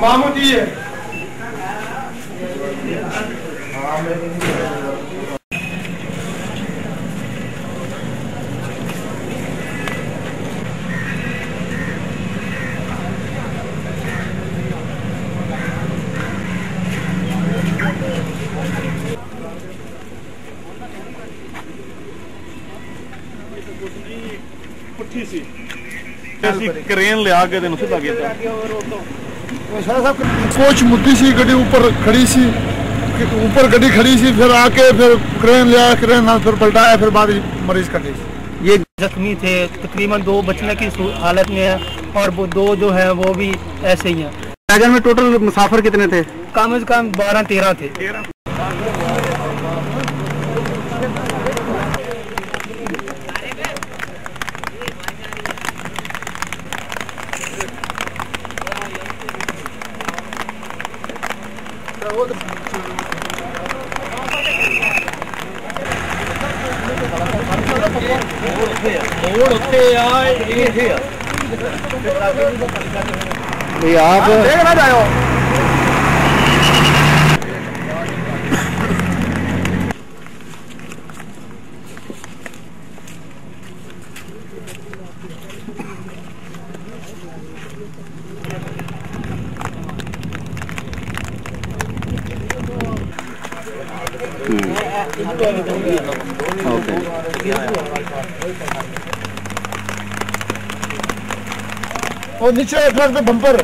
मामू जी है। पुट्ठी सी क्रेन ले आके तेन सीधा किया। कोच मुद्दी सी गड्डी ऊपर खड़ी सी, ऊपर गड्डी खड़ी सी, फिर आके फिर क्रेन ले आया, क्रेन फिर पलटाया, फिर बाद मरीज कर दी। ये जख्मी थे, तकरीबन 2 बचने की हालत में है और वो 2 जो है वो भी ऐसे ही हैं। वैगन में टोटल मुसाफिर कितने थे? कम से कम 12-13 थे। आप देखना जाओ। और नीचे ट्रक पे बम्पर